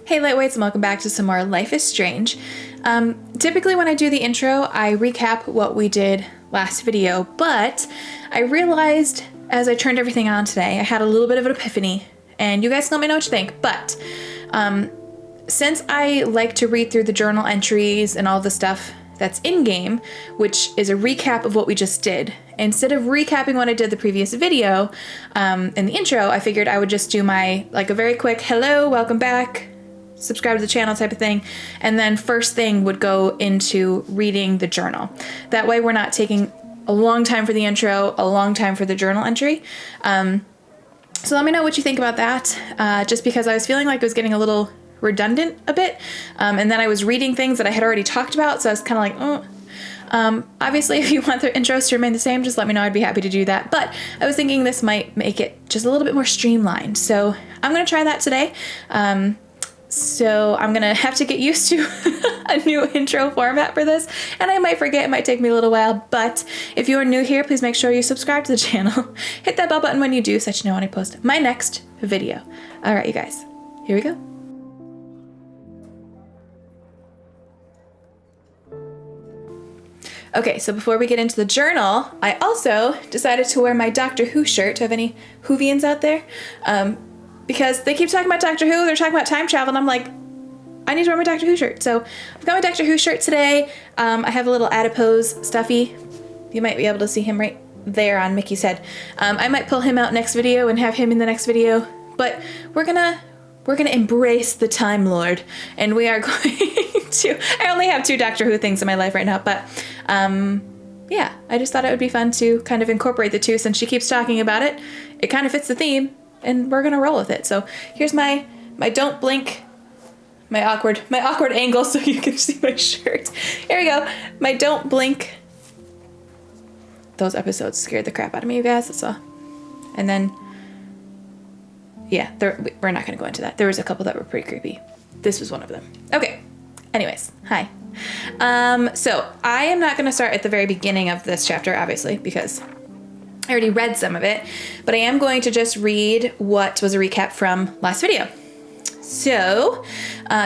Hey Lightweights, and welcome back to some more Life is Strange. Typically when I do the intro, I recap what we did last video, but I realized as I turned everything on today, I had a little bit of an epiphany, and you guys can let me know what you think, but since I like to read through the journal entries and all the stuff that's in-game, which is a recap of what we just did, instead of recapping what I did the previous video in the intro, I figured I would just do my, like, a very quick hello, welcome back, subscribe to the channel type of thing, and then first thing would go into reading the journal. That way we're not taking a long time for the intro, a long time for the journal entry. So let me know what you think about that, just because I was feeling like it was getting a little redundant a bit, and then I was reading things that I had already talked about, so I was kind of like, oh. Obviously, if you want the intros to remain the same, just let me know. I'd be happy to do that. But I was thinking this might make it just a little bit more streamlined. So I'm going to try that today. So I'm going to have to get used to a new intro format for this. And I might forget. It might take me a little while. But if you are new here, please make sure you subscribe to the channel. Hit that bell button when you do so that you know when I post my next video. All right, you guys. Here we go. Okay, so before we get into the journal, I also decided to wear my Doctor Who shirt. Do I have any Whovians out there? Because they keep talking about Doctor Who, they're talking about time travel, and I'm like, I need to wear my Doctor Who shirt. So I've got my Doctor Who shirt today. I have a little adipose stuffy. You might be able to see him right there on Mickey's head. I might pull him out next video and have him in the next video, but we're gonna embrace the Time Lord, and we are going to, I only have 2 Doctor Who things in my life right now, but yeah, I just thought it would be fun to kind of incorporate the two since she keeps talking about it. It kind of fits the theme, and we're gonna roll with it. So here's my don't blink, my awkward angle so you can see my shirt. Here we go, my don't blink. Those episodes scared the crap out of me, you guys, that's all. And then, yeah, we're not gonna go into that. There was a couple that were pretty creepy. This was one of them. Okay, anyways, hi. So I am not gonna start at the very beginning of this chapter, obviously, because I already read some of it, but I am going to just read what was a recap from last video. So,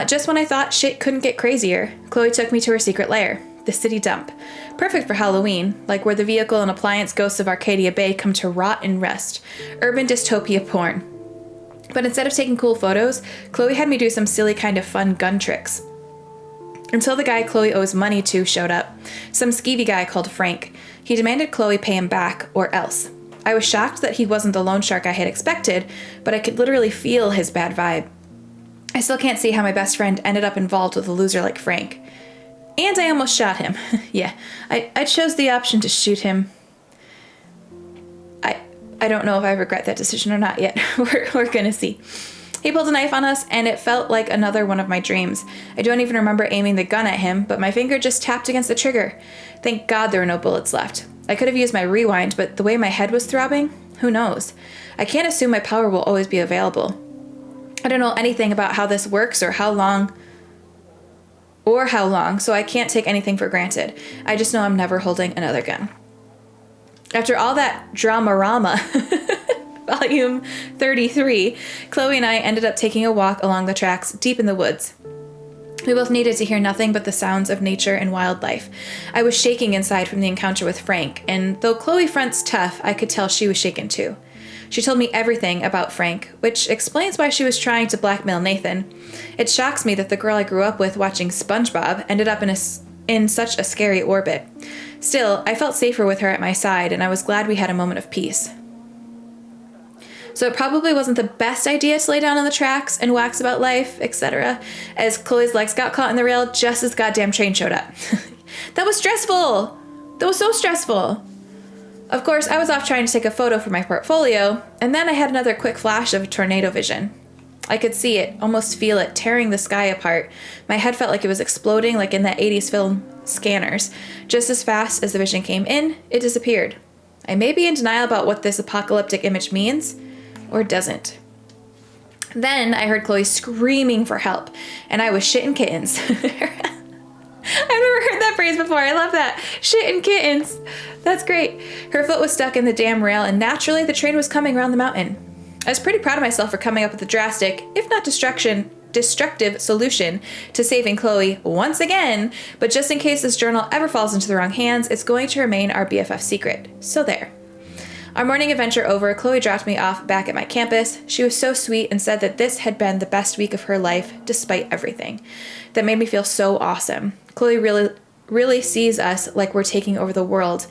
just when I thought shit couldn't get crazier, Chloe took me to her secret lair, the city dump. Perfect for Halloween, like where the vehicle and appliance ghosts of Arcadia Bay come to rot and rest. Urban dystopia porn. But instead of taking cool photos, Chloe had me do some silly kind of fun gun tricks. Until the guy Chloe owes money to showed up, some skeevy guy called Frank. He demanded Chloe pay him back, or else. I was shocked that he wasn't the loan shark I had expected, but I could literally feel his bad vibe. I still can't see how my best friend ended up involved with a loser like Frank. And I almost shot him. Yeah, I chose the option to shoot him. I don't know if I regret that decision or not yet. We're gonna see. He pulled a knife on us, and it felt like another one of my dreams. I don't even remember aiming the gun at him, but my finger just tapped against the trigger. Thank God there were no bullets left. I could have used my rewind, but the way my head was throbbing, who knows? I can't assume my power will always be available. I don't know anything about how this works or how long, so I can't take anything for granted. I just know I'm never holding another gun. After all that drama-rama, volume 33, Chloe and I ended up taking a walk along the tracks deep in the woods. We both needed to hear nothing but the sounds of nature and wildlife. I was shaking inside from the encounter with Frank, and though Chloe fronts tough, I could tell she was shaken too. She told me everything about Frank, which explains why she was trying to blackmail Nathan. It shocks me that the girl I grew up with watching SpongeBob ended up in such a scary orbit. Still, I felt safer with her at my side, and I was glad we had a moment of peace. So it probably wasn't the best idea to lay down on the tracks and wax about life, etc., as Chloe's legs got caught in the rail just as goddamn train showed up. That was stressful! That was so stressful! Of course, I was off trying to take a photo for my portfolio, and then I had another quick flash of tornado vision. I could see it, almost feel it, tearing the sky apart. My head felt like it was exploding like in that 80s film Scanners. Just as fast as the vision came in, it disappeared. I may be in denial about what this apocalyptic image means, or doesn't. Then I heard Chloe screaming for help, and I was shitting kittens. I've never heard that phrase before. I love that. Shitting kittens. That's great. Her foot was stuck in the damn rail, and naturally the train was coming around the mountain. I was pretty proud of myself for coming up with the drastic, if not destruction, destructive solution to saving Chloe once again, but just in case this journal ever falls into the wrong hands, it's going to remain our BFF secret. So there. Our morning adventure over, Chloe dropped me off back at my campus. She was so sweet and said that this had been the best week of her life, despite everything. That made me feel so awesome. Chloe really sees us like we're taking over the world.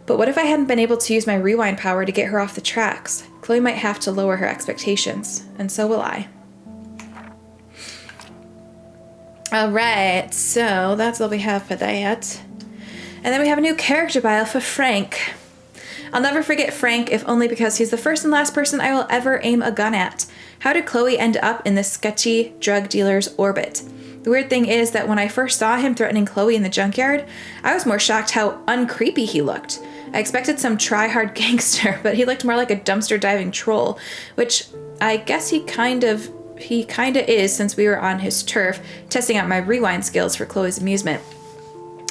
But what if I hadn't been able to use my rewind power to get her off the tracks? Chloe might have to lower her expectations, and so will I. All right, so that's all we have for that. And then we have a new character bio for Frank. I'll never forget Frank, if only because he's the first and last person I will ever aim a gun at. How did Chloe end up in this sketchy drug dealer's orbit? The weird thing is that when I first saw him threatening Chloe in the junkyard, I was more shocked how uncreepy he looked. I expected some try-hard gangster, but he looked more like a dumpster diving troll, which I guess he kind of is since we were on his turf, testing out my rewind skills for Chloe's amusement.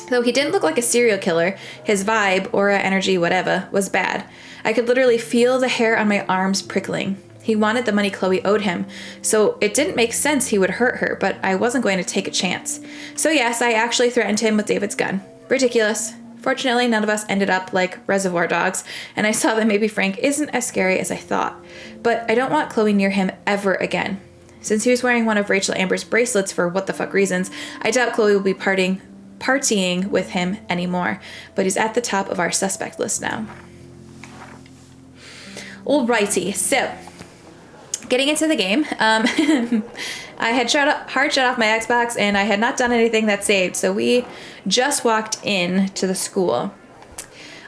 Though he didn't look like a serial killer, his vibe, aura, energy, whatever, was bad. I could literally feel the hair on my arms prickling. He wanted the money Chloe owed him, so it didn't make sense he would hurt her, but I wasn't going to take a chance. So yes, I actually threatened him with David's gun. Ridiculous. Fortunately, none of us ended up like Reservoir Dogs, and I saw that maybe Frank isn't as scary as I thought. But I don't want Chloe near him ever again. Since he was wearing one of Rachel Amber's bracelets for what the fuck reasons, I doubt Chloe will be partying with him anymore, but he's at the top of our suspect list now. Alrighty, so getting into the game, I had hard shut off my Xbox and I had not done anything that saved, so we just walked in to the school.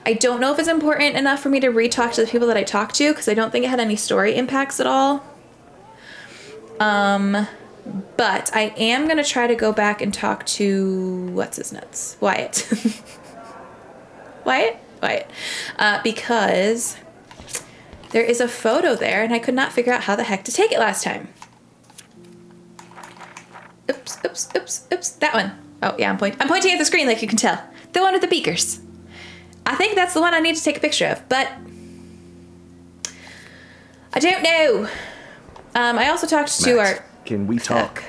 I don't know if it's important enough for me to re-talk to the people that I talked to, because I don't think it had any story impacts at all. But I am going to try to go back and talk to, what's his nuts? Wyatt. Wyatt? Because there is a photo there and I could not figure out how the heck to take it last time. Oops. That one. Oh, yeah, I'm pointing at the screen like you can tell. The one with the beakers. I think that's the one I need to take a picture of, but I don't know. I also talked to our... Can we talk?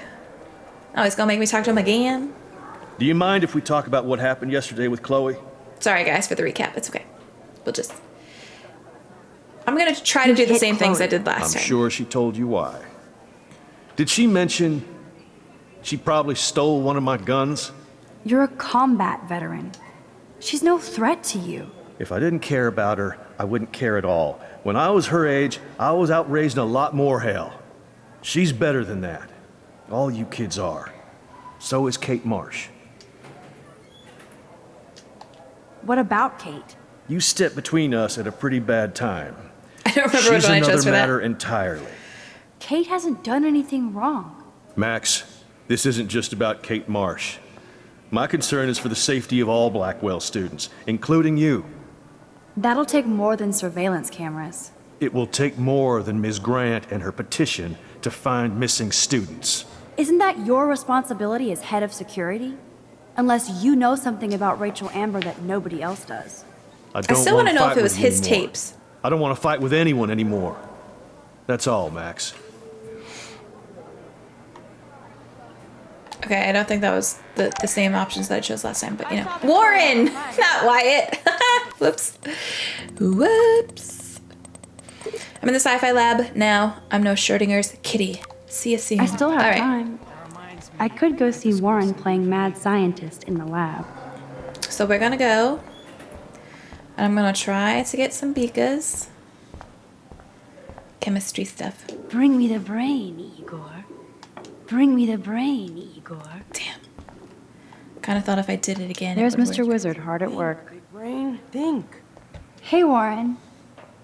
Oh, he's gonna make me talk to him again? Do you mind if we talk about what happened yesterday with Chloe? Sorry, guys, for the recap. It's okay. I'm gonna try to do the same things I did last time. I'm sure she told you why. Did she mention she probably stole one of my guns? You're a combat veteran. She's no threat to you. If I didn't care about her, I wouldn't care at all. When I was her age, I was out raising a lot more hell. She's better than that. All you kids are. So is Kate Marsh. What about Kate? You stepped between us at a pretty bad time. I don't remember what I chose for that. She's another matter entirely. Kate hasn't done anything wrong. Max, this isn't just about Kate Marsh. My concern is for the safety of all Blackwell students, including you. That'll take more than surveillance cameras. It will take more than Ms. Grant and her petition to find missing students. Isn't that your responsibility as head of security? Unless you know something about Rachel Amber that nobody else does. I still want to know if it was his tapes. I don't want to fight with anyone anymore. That's all, Max. Okay, I don't think that was the same options that I chose last time, but you know. Warren! Not Wyatt! Whoops. I'm in the sci-fi lab now. I'm no Schrodinger's kitty. See you soon. I still have time. I could go see Warren playing mad scientist in the lab. So we're gonna go. And I'm gonna try to get some beakers. Chemistry stuff. Bring me the brain, Igor. Bring me the brain, Igor. Damn. Kind of thought if I did it again. There's Mr. Wizard hard at work. Big brain, think. Hey, Warren.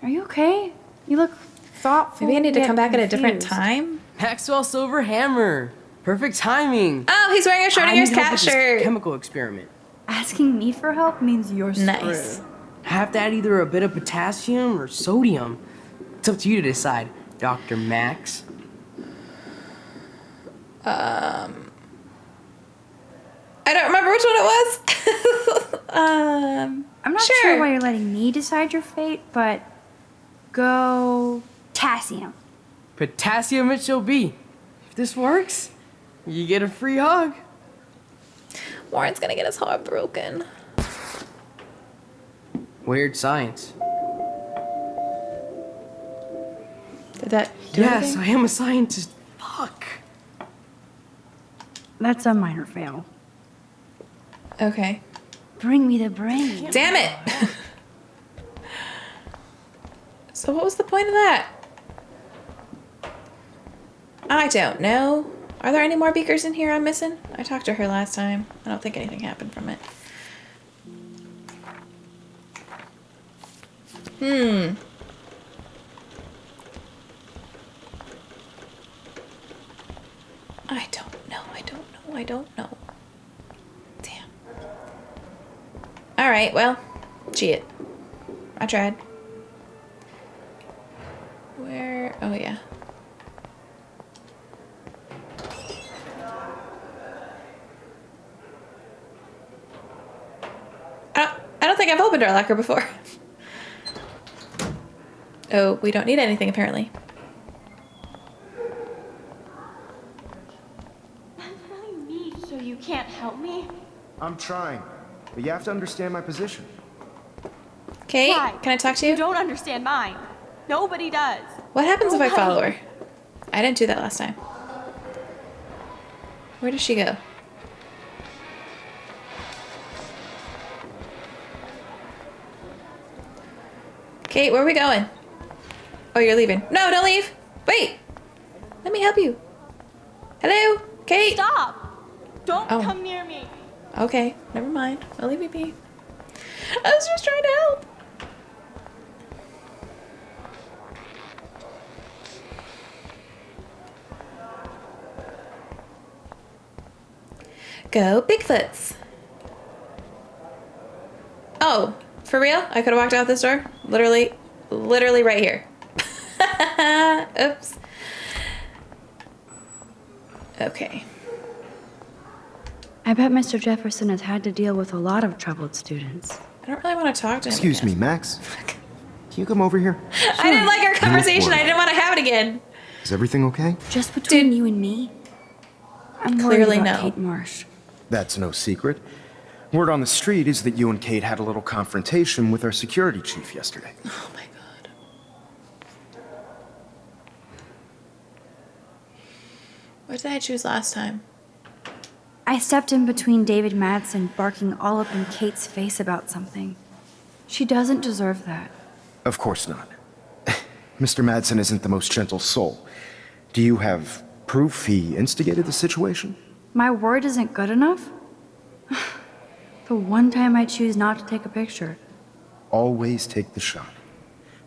Are you okay? You look thoughtful. Maybe I need to yet come back confused. at a different time. Maxwell Silver Hammer. Perfect timing. Oh, he's wearing a Schrodinger's cat shirt. Chemical experiment. Asking me for help means you're Nice. screwed. Have to add either a bit of potassium or sodium. It's up to you to decide, Dr. Max. I don't remember which one it was. I'm not sure why you're letting me decide your fate, but go potassium. Potassium it shall be. If this works, you get a free hug. Warren's gonna get his heart broken. Weird science. Did that do Yes, anything? I am a scientist. Fuck. That's a minor fail. Okay. Bring me the brain. Damn it! So what was the point of that? I don't know. Are there any more beakers in here I'm missing? I talked to her last time. I don't think anything happened from it. I don't know. Damn. Alright, well, shit. I tried. Where? Oh, yeah. I don't think I've opened our locker before. Oh, we don't need anything, apparently. I'm really weak, so you can't help me? I'm trying, but you have to understand my position. Kate, Why? can I talk to You you? don't understand mine. Nobody does. What happens if I Nobody. follow her? I didn't do that last time. Where does she go? Kate, where are we going? Oh, you're leaving. No, don't leave. Wait. Let me help you. Hello? Kate? Stop! Don't Oh. come near me. Okay, never mind. I'll leave you be. I was just trying to help. Go Bigfoots. Oh, for real? I could have walked out this door? Literally right here. Oops. Okay. I bet Mr. Jefferson has had to deal with a lot of troubled students. I don't really want to talk to him. Excuse me, again. Max. Can you come over here? I didn't like our conversation. I worried. didn't want to have it again. Is everything okay? Just between Dude. you and me, I'm Clearly worried about no. Kate Marsh. That's no secret. Word on the street is that you and Kate had a little confrontation with our security chief yesterday. Oh my god. What did I choose last time? I stepped in between David Madsen barking all up in Kate's face about something. She doesn't deserve that. Of course not. Mr. Madsen isn't the most gentle soul. Do you have proof he instigated the situation? My word isn't good enough? The one time I choose not to take a picture. Always take the shot.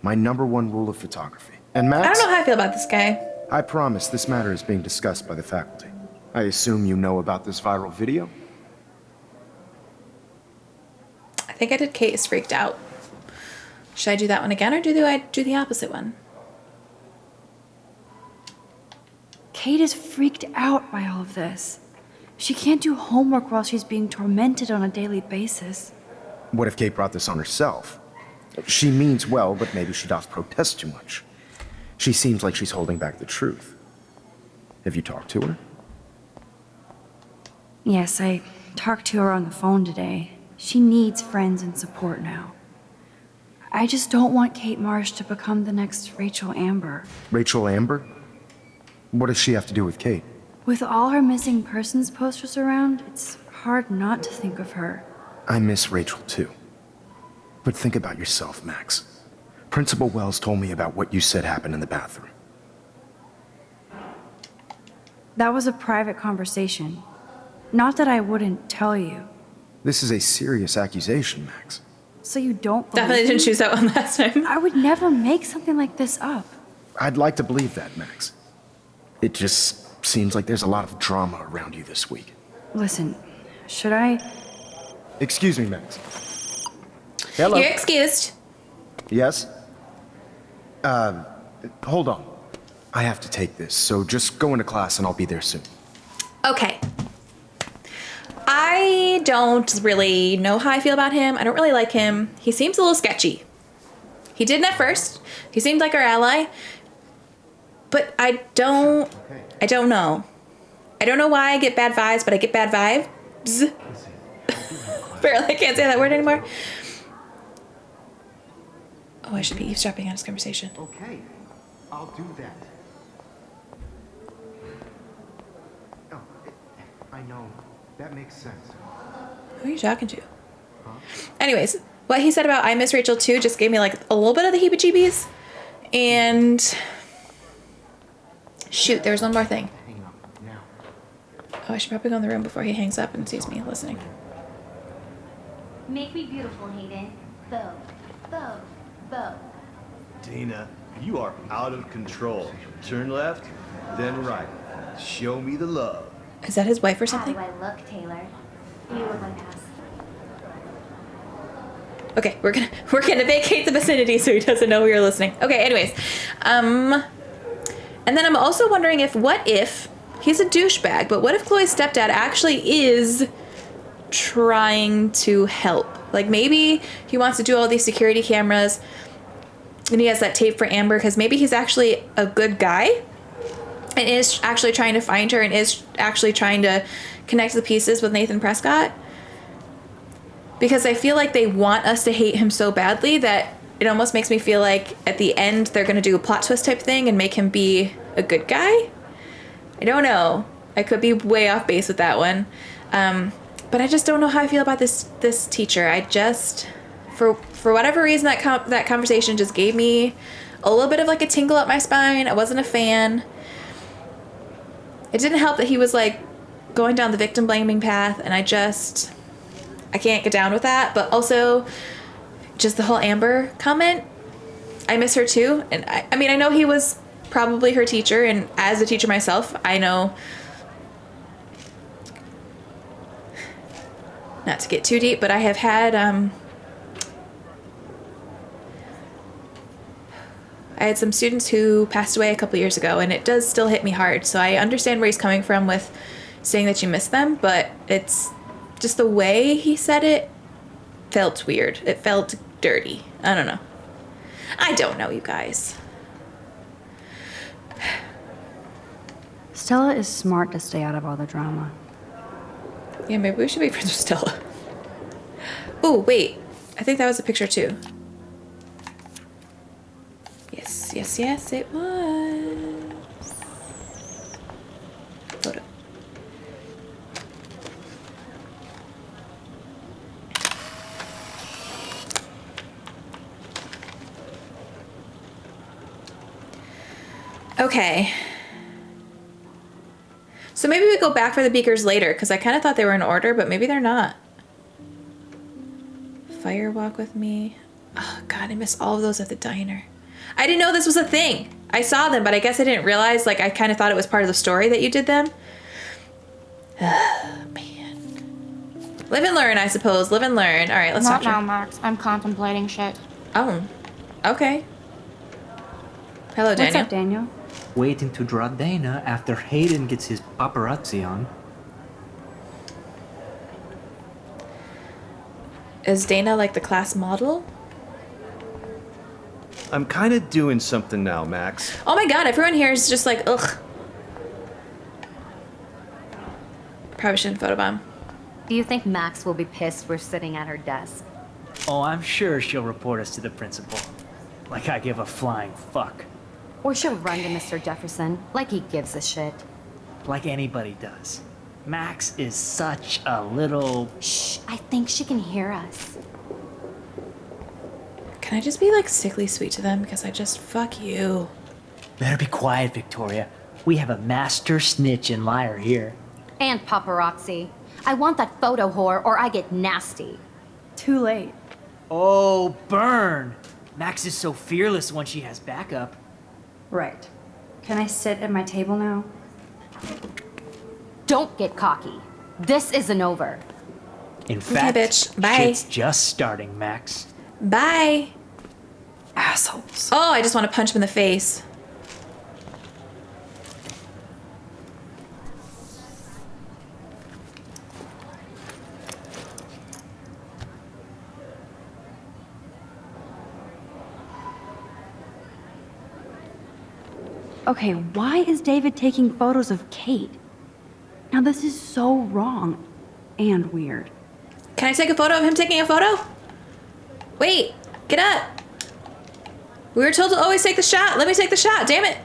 My #1 rule of photography. And I Max, don't know how I feel about this guy. I promise this matter is being discussed by the faculty. I assume you know about this viral video? I think I did Kate is freaked out. Should I do that one again or do I do the opposite one? Kate is freaked out by all of this. She can't do homework while she's being tormented on a daily basis. What if Kate brought this on herself? She means well, but maybe she doth protest too much. She seems like she's holding back the truth. Have you talked to her? Yes, I talked to her on the phone today. She needs friends and support now. I just don't want Kate Marsh to become the next Rachel Amber. Rachel Amber? What does she have to do with Kate? With all her missing persons posters around, it's hard not to think of her. I miss Rachel too. But think about yourself, Max. Principal Wells told me about what you said happened in the bathroom. That was a private conversation. Not that I wouldn't tell you. This is a serious accusation, Max. So you don't believe Definitely didn't me? choose that one last time. I would never make something like this up. I'd like to believe that, Max. It just seems like there's a lot of drama around you this week. Listen, should I? Excuse me, Max. Hello? You're excused. Yes? Hold on. I have to take this, so just go into class and I'll be there soon. Okay. I don't really know how I feel about him. I don't really like him. He seems a little sketchy. He didn't at first. He seemed like our ally. But I don't know. I don't know why I get bad vibes, but I get bad vibes. Barely, I can't say that word anymore. Oh, I should be eavesdropping on his conversation. Okay, I'll do that. Oh, I know. That makes sense. Who are you talking to? Anyways, what he said about I miss Rachel too just gave me like a little bit of the heebie-jeebies. And shoot, there was one more thing. Hang up now. Oh, I should probably go in the room before he hangs up and sees me listening. Make me beautiful, Hayden. Bow, bow, bow. Dana, you are out of control. Turn left, then right. Show me the love. Is that his wife or How something? do I look, Taylor? You look like ass. Okay, we're gonna vacate the vicinity so he doesn't know we were listening. Okay, anyways. And then I'm also wondering what if he's a douchebag, but what if Chloe's stepdad actually is trying to help? Like maybe he wants to do all these security cameras and he has that tape for Amber because maybe he's actually a good guy and is actually trying to find her and is actually trying to connect the pieces with Nathan Prescott. Because I feel like they want us to hate him so badly that it almost makes me feel like at the end they're going to do a plot twist type thing and make him be a good guy. I don't know. I could be way off base with that one. But I just don't know how I feel about this teacher. I just, for whatever reason, that conversation just gave me a little bit of like a tingle up my spine. I wasn't a fan. It didn't help that he was like going down the victim blaming path, and I can't get down with that. But also, just the whole Amber comment, I miss her too. And I mean, I know he was probably her teacher, and as a teacher myself, I know, not to get too deep, but I have had, I had some students who passed away a couple years ago, and it does still hit me hard. So I understand where he's coming from with saying that you miss them, but it's just the way he said it felt weird. It felt dirty. I don't know. I don't know, you guys. Stella is smart to stay out of all the drama. Yeah, maybe we should be friends with Stella. Oh, wait. I think that was a picture too. Yes, it was. Photo. Okay. So maybe we go back for the beakers later, because I kind of thought they were in order, but maybe they're not. Fire walk with me. Oh, God, I miss all of those at the diner. I didn't know this was a thing. I saw them, but I guess I didn't realize, like, I kind of thought it was part of the story that you did them. Man. Live and learn, I suppose. Live and learn. All right, let's Not talk. now, Max. I'm contemplating shit. Oh, okay. Hello, Daniel. What's up, Daniel? Waiting to draw Dana after Hayden gets his paparazzi on. Is Dana like the class model? I'm kind of doing something now, Max. Oh my God, everyone here is just like, ugh. Probably shouldn't photobomb. Do you think Max will be pissed we're sitting at her desk? Oh, I'm sure she'll report us to the principal. Like I give a flying fuck. Or she'll run to Mr. Jefferson, like he gives a shit. Like anybody does. Max is such a little... Shh, I think she can hear us. Can I just be like sickly sweet to them? Because I just, fuck you. Better be quiet, Victoria. We have a master snitch and liar here. And paparazzi. I want that photo whore or I get nasty. Too late. Oh, burn! Max is so fearless when she has backup. Right. Can I sit at my table now? Don't get cocky. This isn't over. In fact, bitch. Bye. shit's just starting, Max. Bye. Assholes. Oh, I just want to punch him in the face. Okay, why is David taking photos of Kate? Now this is so wrong and weird. Can I take a photo of him taking a photo? Wait, get up. We were told to always take the shot. Let me take the shot, damn it.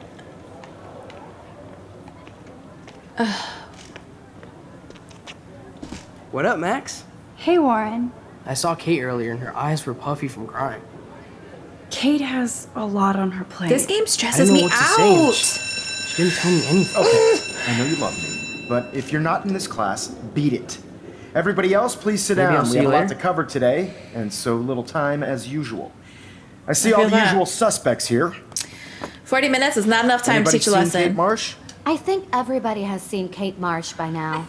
What up, Max? Hey, Warren. I saw Kate earlier and her eyes were puffy from crying. Kate has a lot on her plate. This game I stresses didn't know me what to say. out. She didn't tell me anything. Okay, I know you love me, but if you're not in this class, beat it. Everybody else, please sit Maybe I'll down. see We have you a lot later. to cover today, and so little time as usual. I see I all feel the that. usual suspects here. 40 minutes is not enough time Anybody to teach a seen lesson. Kate Marsh? I think everybody has seen Kate Marsh by now.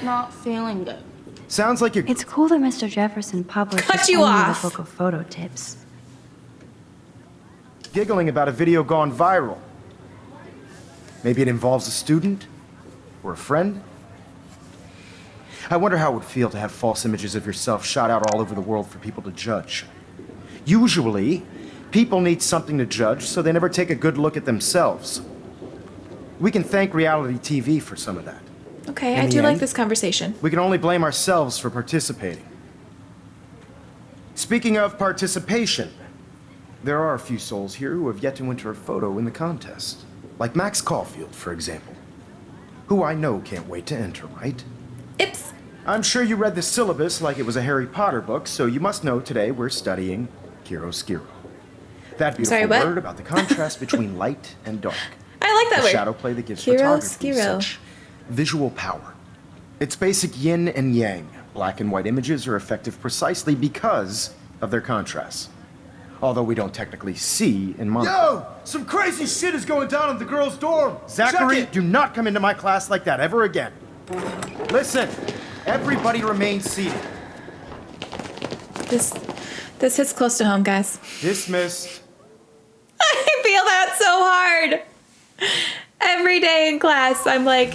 Not feeling good. Sounds like you're... It's cool that Mr. Jefferson published Cut his you own off. little book of photo tips. giggling about a video gone viral. Maybe it involves a student or a friend. I wonder how it would feel to have false images of yourself shot out all over the world for people to judge. Usually, people need something to judge, so they never take a good look at themselves. We can thank reality TV for some of that. Okay, In I the do like end, this conversation. We can only blame ourselves for participating. Speaking of participation, there are a few souls here who have yet to enter a photo in the contest. Like Max Caulfield, for example. Who I know can't wait to enter, right? Ips. I'm sure you read the syllabus like it was a Harry Potter book, so you must know today we're studying chiaroscuro. That beautiful Sorry, what? word about the contrast between light and dark. I like that The word. shadow play that gives photography Chiaroscuro. such visual power. It's basic yin and yang. Black and white images are effective precisely because of their contrasts. Although we don't technically see in monocle. Yo! Some crazy shit is going down in the girls' dorm! Zachary, Check it. do not come into my class like that ever again. Listen, everybody remain seated. This hits close to home, guys. Dismissed. I feel that so hard. Every day in class, I'm like,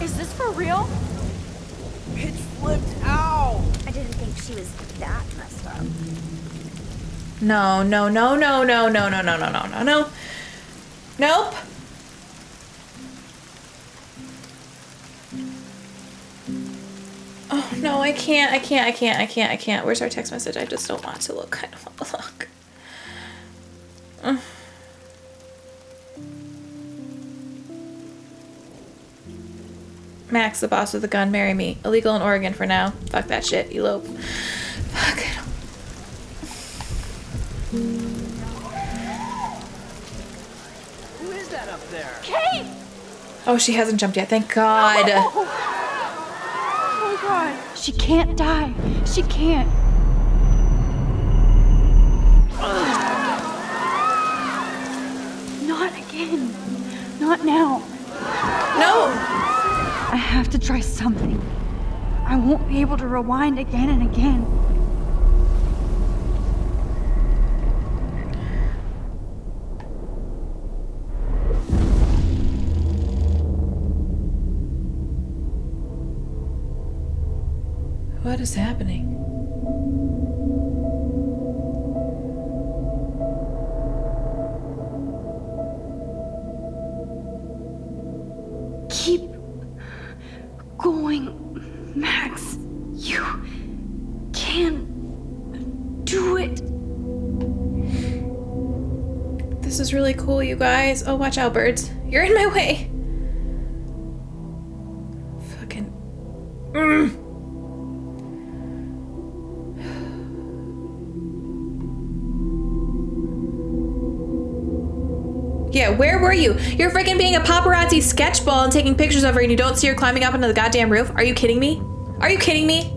Is this for real? Pitch flipped out. I didn't think she was that messed up. no, no, no, no, no, no, no, no, no, no, no, no. Nope. Oh no, I can't. Where's our text message? I just don't want to look. I don't want to look. Max, the boss with the gun, marry me. Illegal in Oregon for now. Fuck that shit. Elope. Fuck. I don't... Who is that up there? Kate! Oh, she hasn't jumped yet. Thank God. Oh my god. She can't die. She can't. Not again. Not now. No. I have to try something. I won't be able to rewind again and again. What is happening? Keep going, Max. You can do it. This is really cool, you guys. Oh, watch out, birds. You're in my way. Fucking... Yeah, where were you? You're freaking being a paparazzi sketchball and taking pictures of her and you don't see her climbing up into the goddamn roof? Are you kidding me? Are you kidding me?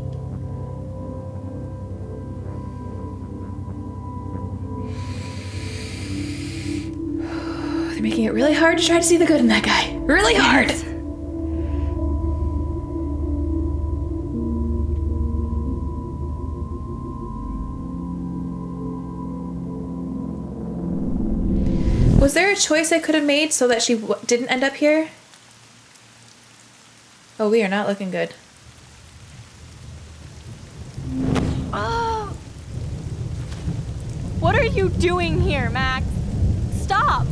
They're making it really hard to try to see the good in that guy. Really hard. Was there a choice I could have made so that she didn't end up here? Oh, we are not looking good. Oh! What are you doing here, Max? stop!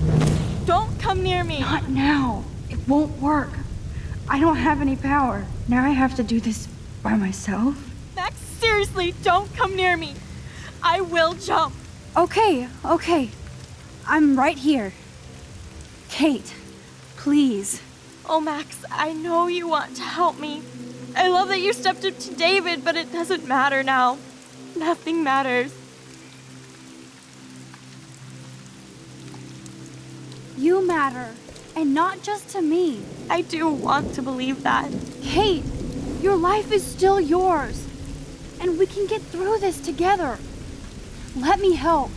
Don't come near me! Not now. It won't work. I don't have any power. Now I have to do this by myself. Max, seriously, don't come near me. I will jump. Okay. I'm right here. Kate, please. Oh, Max, I know you want to help me. I love that you stepped up to David, but it doesn't matter now. Nothing matters. You matter, and not just to me. I do want to believe that. Kate, your life is still yours, and we can get through this together. Let me help,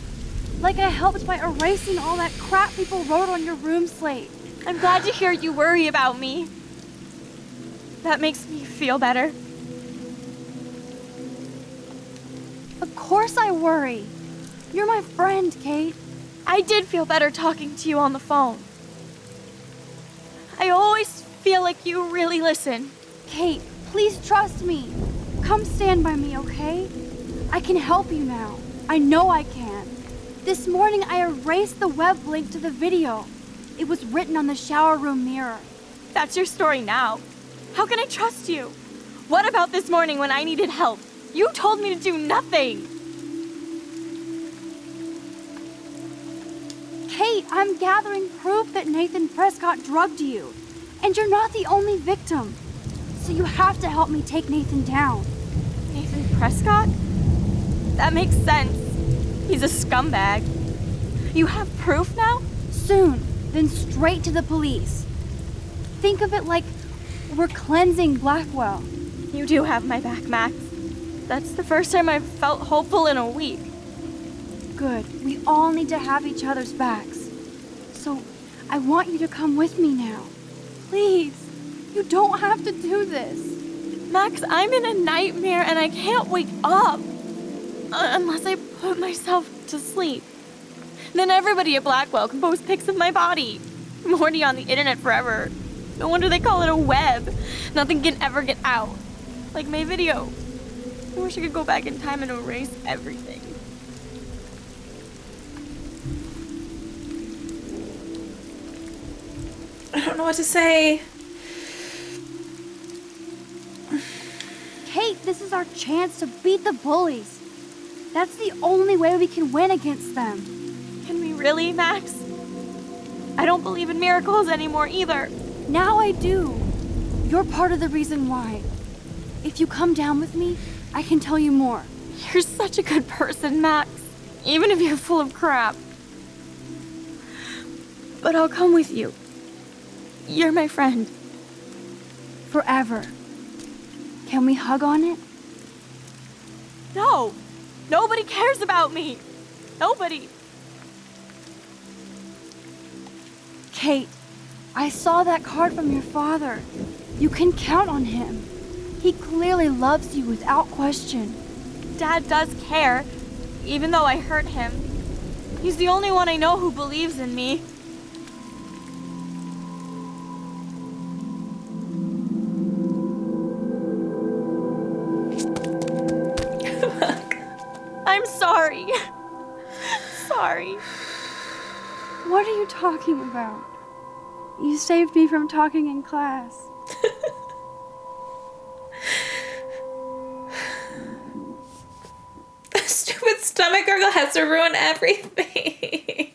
like I helped by erasing all that crap people wrote on your room slate. I'm glad to hear you worry about me. That makes me feel better. Of course I worry. You're my friend, Kate. I did feel better talking to you on the phone. I always feel like you really listen. Kate, please trust me. Come stand by me, okay? I can help you now. I know I can. This morning I erased the web link to the video. It was written on the shower room mirror. That's your story now. How can I trust you? What about this morning when I needed help? You told me to do nothing. Kate, I'm gathering proof that Nathan Prescott drugged you. And you're not the only victim. So you have to help me take Nathan down. Nathan Prescott? That makes sense. He's a scumbag. You have proof now? Soon, then straight to the police. Think of it like we're cleansing Blackwell. You do have my back, Max. That's the first time I've felt hopeful in a week. Good. We all need to have each other's backs. So, I want you to come with me now. Please. You don't have to do this. Max, I'm in a nightmare and I can't wake up. Unless I put myself to sleep. Then everybody at Blackwell can post pics of my body. I'm already on the internet forever. No wonder they call it a web. Nothing can ever get out. Like my video. I wish I could go back in time and erase everything. I don't know what to say. Kate, this is our chance to beat the bullies. That's the only way we can win against them. Can we really, Max? I don't believe in miracles anymore either. Now I do. You're part of the reason why. If you come down with me, I can tell you more. You're such a good person, Max. Even if you're full of crap. But I'll come with you. You're my friend. Forever. Can we hug on it? No! Nobody cares about me! Nobody! Kate, I saw that card from your father. You can count on him. He clearly loves you without question. Dad does care, even though I hurt him. He's the only one I know who believes in me. I'm sorry. Sorry. What are you talking about? You saved me from talking in class. The stupid stomach gurgle has to ruin everything.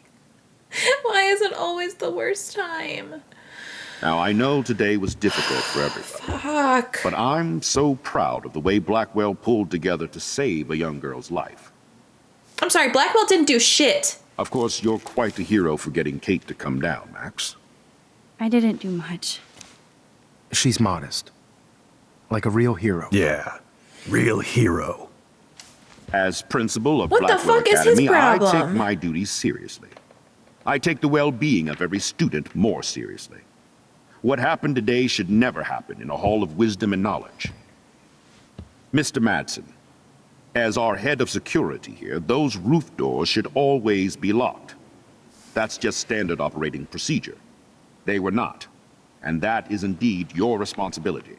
Why is it always the worst time? Now, I know today was difficult for everybody. Fuck. But I'm so proud of the way Blackwell pulled together to save a young girl's life. I'm sorry, Blackwell didn't do shit. Of course, you're quite a hero for getting Kate to come down, Max. I didn't do much. She's modest. Like a real hero. Yeah, real hero. As principal of What the Blackwell fuck is his Academy, I problem? take my duties seriously. I take the well-being of every student more seriously. What happened today should never happen in a hall of wisdom and knowledge. Mr. Madsen, as our head of security here, those roof doors should always be locked. That's just standard operating procedure. They were not, and that is indeed your responsibility.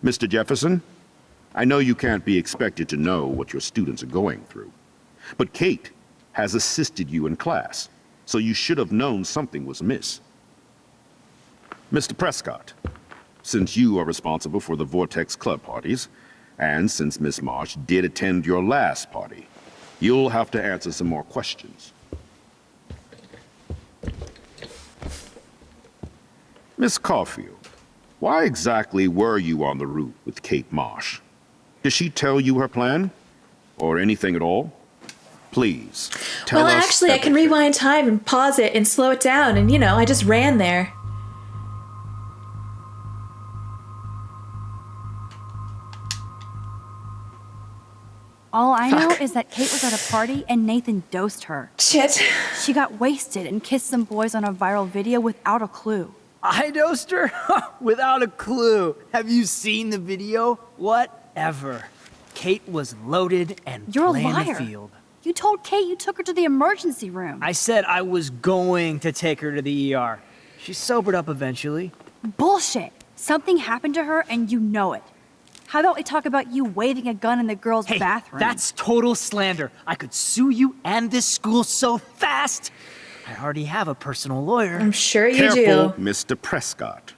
Mr. Jefferson, I know you can't be expected to know what your students are going through, but Kate has assisted you in class, so you should have known something was amiss. Mr. Prescott, since you are responsible for the Vortex Club parties, and since Miss Marsh did attend your last party, you'll have to answer some more questions. Miss Caulfield, why exactly were you on the route with Kate Marsh? Did she tell you her plan? Or anything at all? Please, tell us. Well, actually, I can rewind time and pause it and slow it down, and I just ran there. All I know is that Kate was at a party and Nathan dosed her. Shit. She got wasted and kissed some boys on a viral video without a clue. I dosed her? Without a clue. Have you seen the video? Whatever. Kate was loaded and You're a playing liar. the field. You told Kate you took her to the emergency room. I said I was going to take her to the ER. She sobered up eventually. Bullshit. Something happened to her and you know it. How about we talk about you waving a gun in the girls' bathroom? That's total slander. I could sue you and this school so fast. I already have a personal lawyer. I'm sure you Careful, do. Mr. Prescott.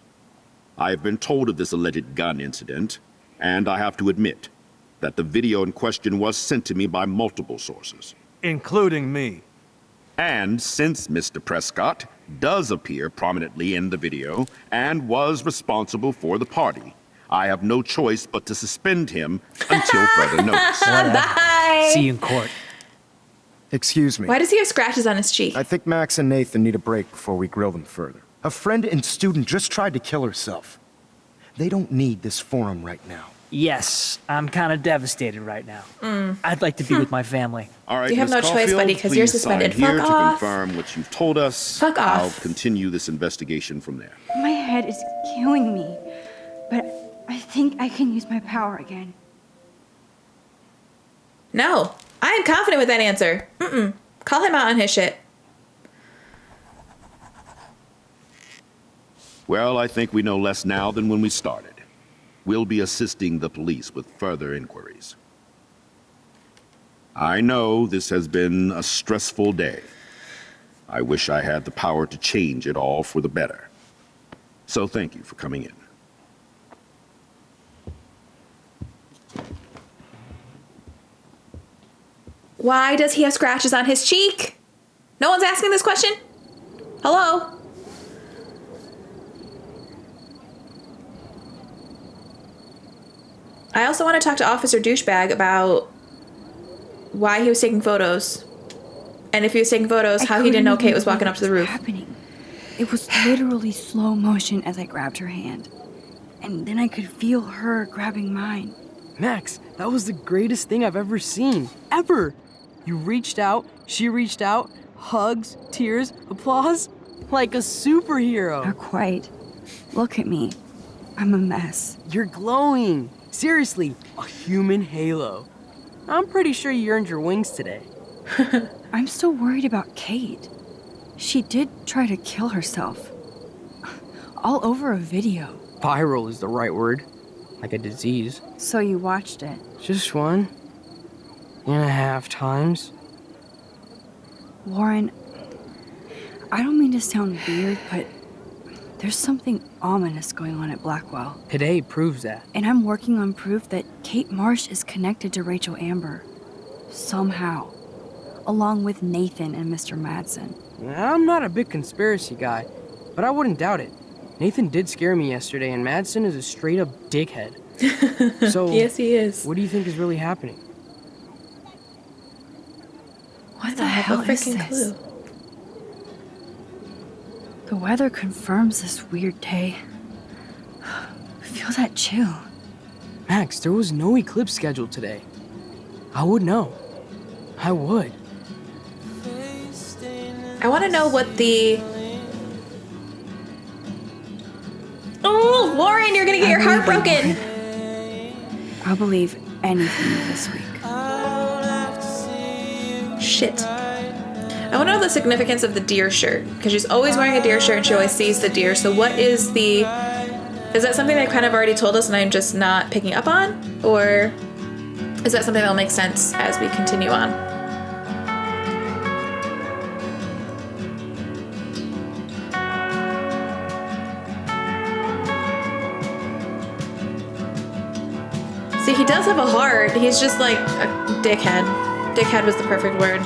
I have been told of this alleged gun incident, and I have to admit that the video in question was sent to me by multiple sources. Including me. And since Mr. Prescott does appear prominently in the video and was responsible for the party, I have no choice but to suspend him until further notice. Bye. See you in court. Excuse me. Why does he have scratches on his cheek? I think Max and Nathan need a break before we grill them further. A friend and student just tried to kill herself. They don't need this forum right now. Yes, I'm kind of devastated right now. I'd like to be with my family. All right, You have Miss no choice, Caulfield, buddy, 'cause you're please suspended. sign here Fuck to off. confirm what you've told us. Fuck off. I'll continue this investigation from there. My head is killing me, but I think I can use my power again. No. I am confident with that answer. Call him out on his shit. Well, I think we know less now than when we started. We'll be assisting the police with further inquiries. I know this has been a stressful day. I wish I had the power to change it all for the better. So thank you for coming in. Why does he have scratches on his cheek? No one's asking this question? Hello? I also want to talk to Officer Douchebag about why he was taking photos. And if he was taking photos, how he didn't know Kate was walking up to the roof. Happening. It was literally slow motion as I grabbed her hand. And then I could feel her grabbing mine. Max, that was the greatest thing I've ever seen. Ever! You reached out, she reached out, hugs, tears, applause. Like a superhero. Not quite. Look at me. I'm a mess. You're glowing. Seriously, a human halo. I'm pretty sure you earned your wings today. I'm still worried about Kate. She did try to kill herself. All over a video. Viral is the right word. Like a disease. So you watched it? Just 1.5 times. Warren, I don't mean to sound weird, but there's something ominous going on at Blackwell. Today proves that. And I'm working on proof that Kate Marsh is connected to Rachel Amber. Somehow. Along with Nathan and Mr. Madsen. I'm not a big conspiracy guy, but I wouldn't doubt it. Nathan did scare me yesterday, and Madsen is a straight-up dickhead. So, yes, he is. What do you think is really happening? What the hell is this? Clue. The weather confirms this weird day. Feel that chill. Max, there was no eclipse scheduled today. I would know. I would. I want to know what the... Oh, Lauren, you're going to get your heart broken. I'll believe anything this week. Shit. I want to know the significance of the deer shirt, because she's always wearing a deer shirt and she always sees the deer. So what is the... Is that something they kind of already told us and I'm just not picking up on? Or is that something that'll make sense as we continue on? See, he does have a heart. He's just like a dickhead. Dickhead was the perfect word.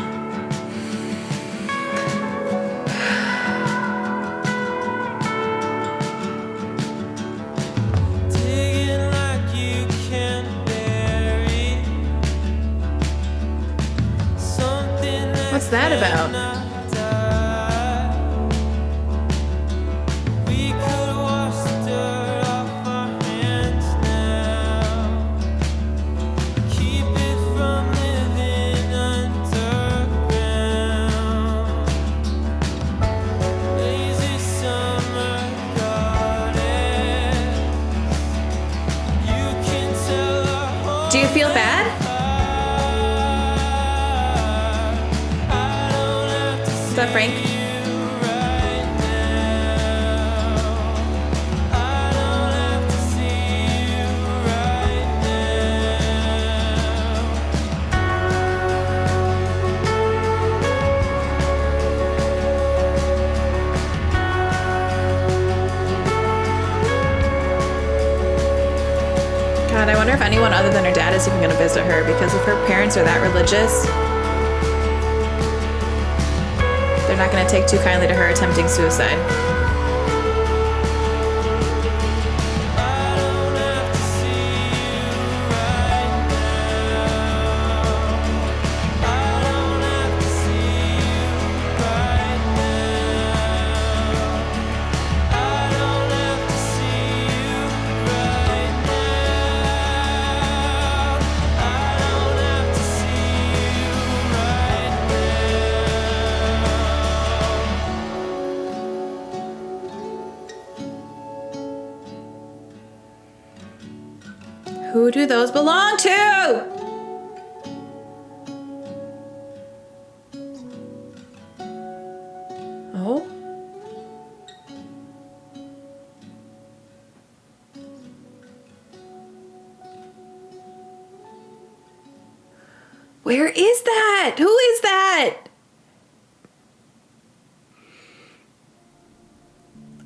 What's that about? Do you feel bad? Is that Frank? God, I wonder if anyone other than her dad is even going to visit her, because if her parents are that religious, they're not going to take too kindly to her attempting suicide. Who do those belong to? Oh? Where is that? Who is that?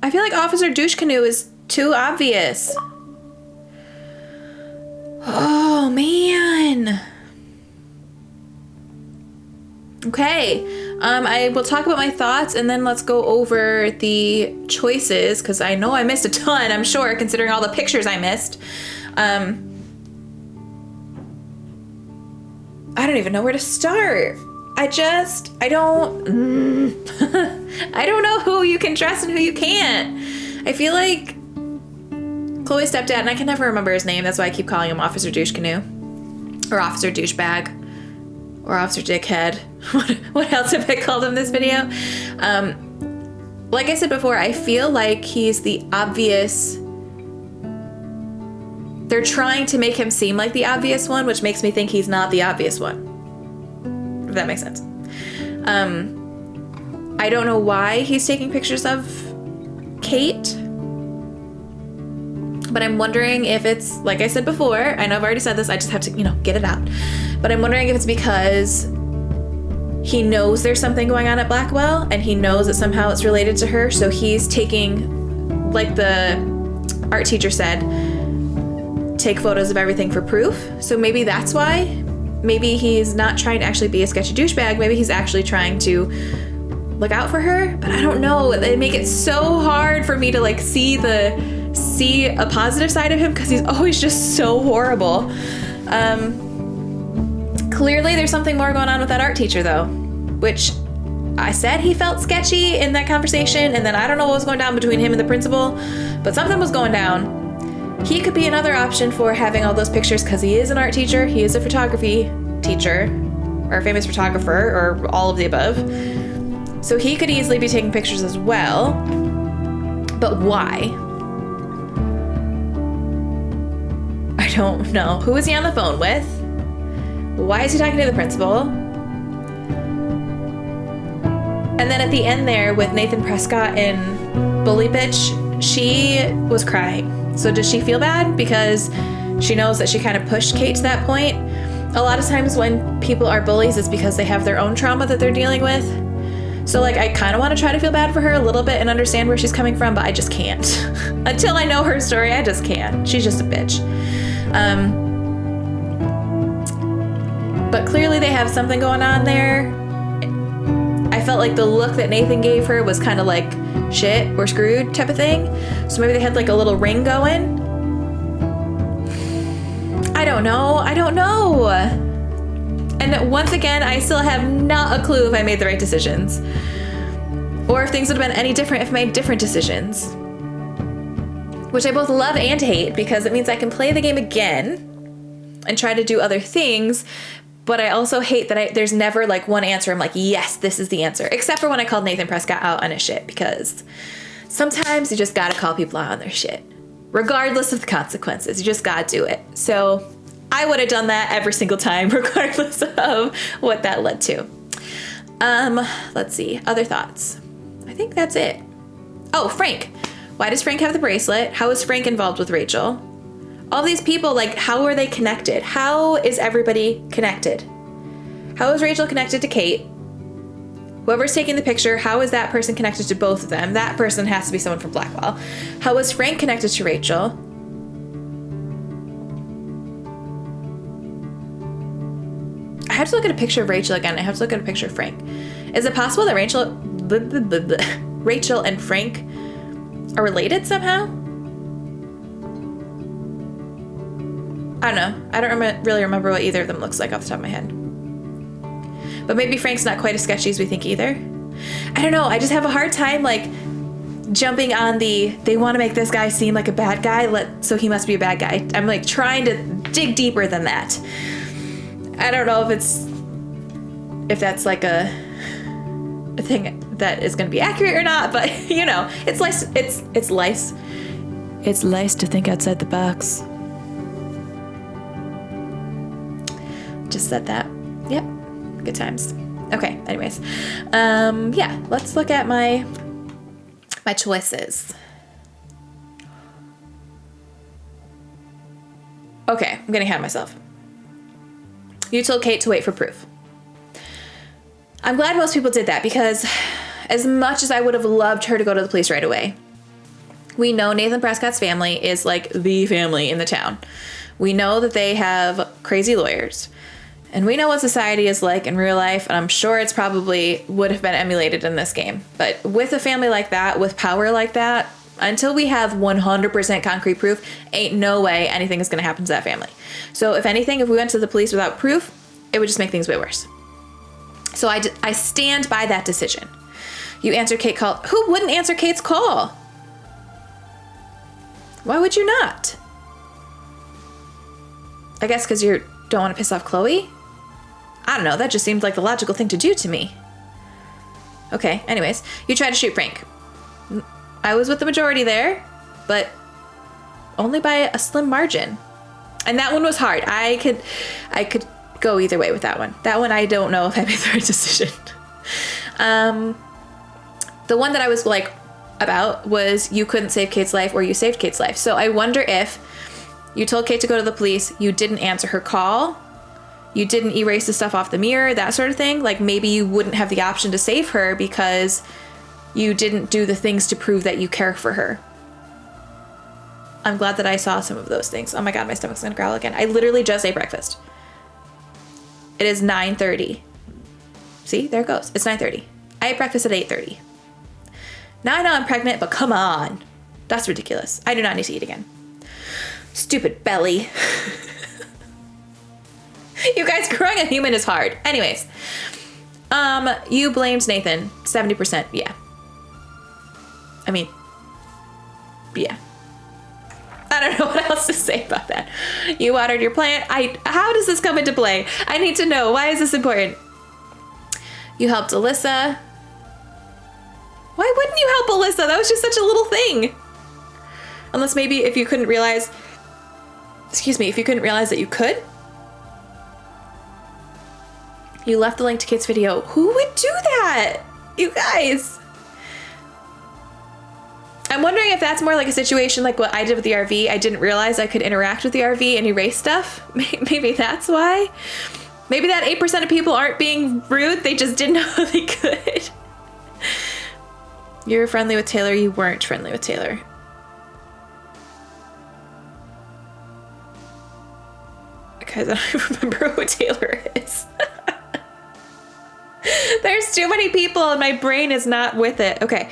I feel like Officer Douche Canoe is too obvious. Oh, man. Okay. I will talk about my thoughts and then let's go over the choices, because I know I missed a ton, I'm sure, considering all the pictures I missed. I don't even know where to start. I don't I don't know who you can trust and who you can't. I feel like Chloe's stepdad, and I can never remember his name, that's why I keep calling him Officer Douche Canoe, or Officer Douchebag, or Officer Dickhead. What else have I called him this video? Like I said before, I feel like he's the obvious. They're trying to make him seem like the obvious one, which makes me think he's not the obvious one. If that makes sense. I don't know why he's taking pictures of Kate. But I'm wondering if it's, like I said before, I know I've already said this, I just have to, get it out. But I'm wondering if it's because he knows there's something going on at Blackwell and he knows that somehow it's related to her. So he's taking, like the art teacher said, take photos of everything for proof. So maybe that's why. Maybe he's not trying to actually be a sketchy douchebag. Maybe he's actually trying to look out for her. But I don't know. They make it so hard for me to see a positive side of him, because he's always just so horrible. Clearly there's something more going on with that art teacher though, which I said he felt sketchy in that conversation, and then I don't know what was going down between him and the principal, but something was going down. He could be another option for having all those pictures, because he is an art teacher, he is a photography teacher, or a famous photographer, or all of the above. So he could easily be taking pictures as well, but why? I don't know. Who is he on the phone with? Why is he talking to the principal? And then at the end there with Nathan Prescott and Bully Bitch, she was crying. So does she feel bad because she knows that she kind of pushed Kate to that point? A lot of times when people are bullies, it's because they have their own trauma that they're dealing with. So I kind of want to try to feel bad for her a little bit and understand where she's coming from, but I just can't. Until I know her story, I just can't. She's just a bitch. But clearly they have something going on there. I felt like the look that Nathan gave her was kind of like, shit, we're screwed type of thing. So maybe they had like a little ring going. I don't know. And once again, I still have not a clue if I made the right decisions. Or if things would have been any different if I made different decisions. Which I both love and hate, because it means I can play the game again and try to do other things. But I also hate that there's never like one answer I'm like, yes, this is the answer. Except for when I called Nathan Prescott out on his shit, because sometimes you just gotta call people out on their shit. Regardless of the consequences, you just gotta do it. So I would have done that every single time, regardless of what that led to. Let's see, other thoughts. I think that's it. Oh, Frank. Why does Frank have the bracelet? How is Frank involved with Rachel? All these people, like, how are they connected? How is everybody connected? How is Rachel connected to Kate? Whoever's taking the picture, how is that person connected to both of them? That person has to be someone from Blackwell. How is Frank connected to Rachel? I have to look at a picture of Rachel again. I have to look at a picture of Frank. Is it possible that Rachel and Frank are related somehow? I don't know. I don't really remember what either of them looks like off the top of my head. But maybe Frank's not quite as sketchy as we think either. I don't know. I just have a hard time, like, jumping on they want to make this guy seem like a bad guy, so he must be a bad guy. I'm, like, trying to dig deeper than that. I don't know if that's, like, a thing that is going to be accurate or not, but, you know, it's nice to think outside the box. Just said that. Yep. Good times. Okay, anyways. Yeah, let's look at my choices. Okay, I'm getting ahead of myself. You told Kate to wait for proof. I'm glad most people did that, because as much as I would have loved her to go to the police right away, we know Nathan Prescott's family is like the family in the town. We know that they have crazy lawyers. And we know what society is like in real life, and I'm sure it's probably would have been emulated in this game. But with a family like that, with power like that, until we have 100% concrete proof, ain't no way anything is going to happen to that family. So if anything, if we went to the police without proof, it would just make things way worse. So I stand by that decision. You answered Kate's call. Who wouldn't answer Kate's call? Why would you not? I guess because you don't want to piss off Chloe? I don't know, that just seemed like the logical thing to do to me. Okay, anyways, you tried to shoot Frank. I was with the majority there, but only by a slim margin. And that one was hard. I could go either way with that one. That one, I don't know if I made the right decision. The one that I was like about was you couldn't save Kate's life or you saved Kate's life. So I wonder if you told Kate to go to the police, you didn't answer her call, you didn't erase the stuff off the mirror, that sort of thing. Like maybe you wouldn't have the option to save her because you didn't do the things to prove that you care for her. I'm glad that I saw some of those things. Oh my God, my stomach's gonna growl again. I literally just ate breakfast. It is 9:30. See, there it goes. It's 9:30. I ate breakfast at 8:30. Now I know I'm pregnant, but come on. That's ridiculous. I do not need to eat again. Stupid belly. You guys, growing a human is hard. Anyways, you blamed Nathan 70%. Yeah. I mean, yeah. I don't know what else to say about that. You watered your plant. How does this come into play? I need to know. Why is this important? You helped Alyssa. Why wouldn't you help Alyssa? That was just such a little thing. Unless maybe if you couldn't realize, if you couldn't realize that you could. You left the link to Kate's video. Who would do that? You guys. I'm wondering if that's more like a situation like what I did with the RV. I didn't realize I could interact with the RV and erase stuff. Maybe that's why. Maybe that 8% of people aren't being rude. They just didn't know they could. You were friendly with Taylor. You weren't friendly with Taylor. Because I don't remember who Taylor is. There's too many people and my brain is not with it. Okay.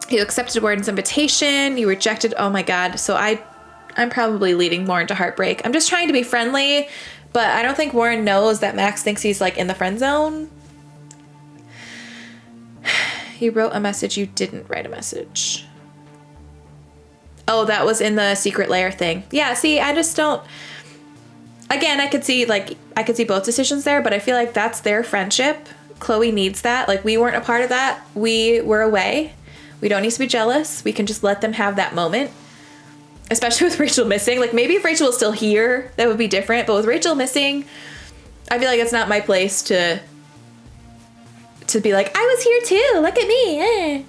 You accepted Warren's invitation. You rejected. Oh my God. So I'm probably leading Warren to heartbreak. I'm just trying to be friendly, but I don't think Warren knows that Max thinks he's like in the friend zone. You wrote a message. You didn't write a message. Oh, that was in the secret lair thing. Yeah, see, I just don't. Again, I could see both decisions there, but I feel like that's their friendship. Chloe needs that. Like, we weren't a part of that. We were away. We don't need to be jealous. We can just let them have that moment. Especially with Rachel missing. Like, maybe if Rachel was still here, that would be different. But with Rachel missing, I feel like it's not my place to be like, I was here too. Look at me. Eh.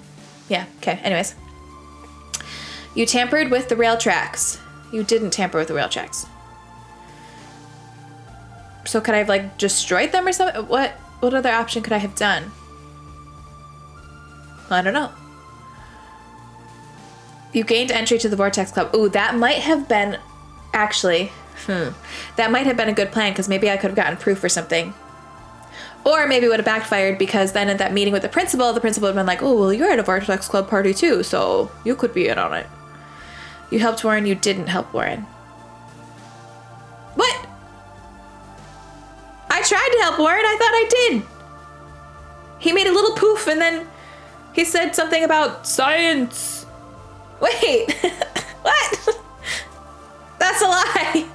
Yeah, okay. Anyways. You tampered with the rail tracks. You didn't tamper with the rail tracks. So could I have, like, destroyed them or something? What other option could I have done? I don't know. You gained entry to the Vortex Club. Ooh, that might have been, actually, that might have been a good plan, because maybe I could have gotten proof or something. Or maybe it would have backfired, because then at that meeting with the principal would have been like, oh, well, you're at a Vortex Club party too, so you could be in on it. You helped Warren, you didn't help Warren. What? I tried to help Warren, I thought I did. He made a little poof and then he said something about science. Wait, what? That's a lie.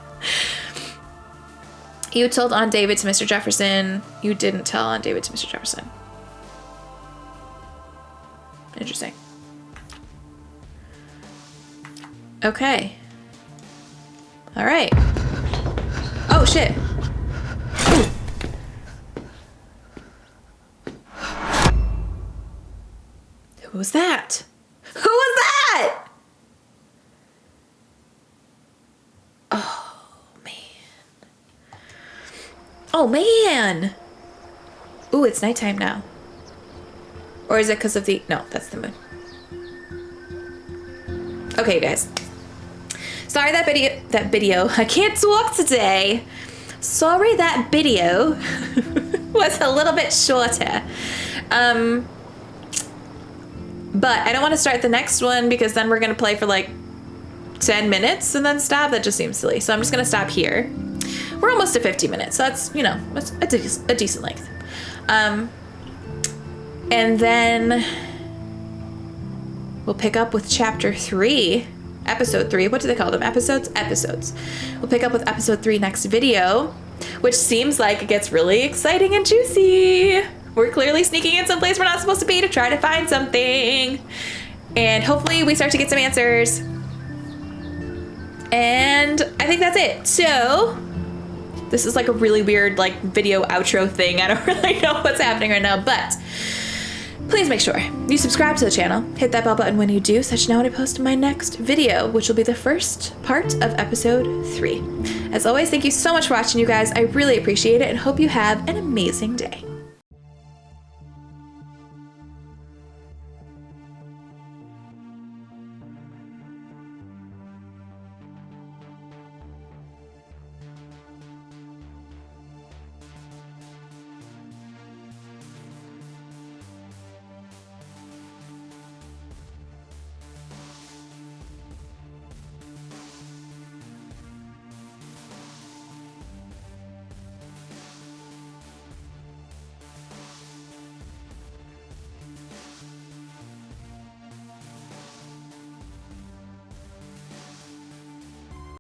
You told Aunt David to Mr. Jefferson. You didn't tell Aunt David to Mr. Jefferson. Interesting. Okay. All right. Oh, shit. Who was that? Who was that? Oh, man. Oh, man. Ooh, it's nighttime now. Or is it because of the... No, that's the moon. Okay, you guys. Sorry that video. I can't talk today. Sorry that video was a little bit shorter. But I don't want to start the next one because then we're going to play for like 10 minutes and then stop. That just seems silly. So I'm just going to stop here. We're almost to 50 minutes. So that's, you know, that's a decent length. And then we'll pick up with chapter 3, episode 3. What do they call them? Episodes? Episodes. We'll pick up with episode 3 next video, which seems like it gets really exciting and juicy. We're clearly sneaking in someplace we're not supposed to be to try to find something. And hopefully we start to get some answers. And I think that's it. So this is like a really weird like video outro thing. I don't really know what's happening right now, but please make sure you subscribe to the channel. Hit that bell button when you do, so that you know when I post my next video, which will be the first part of episode 3. As always, thank you so much for watching, you guys. I really appreciate it and hope you have an amazing day.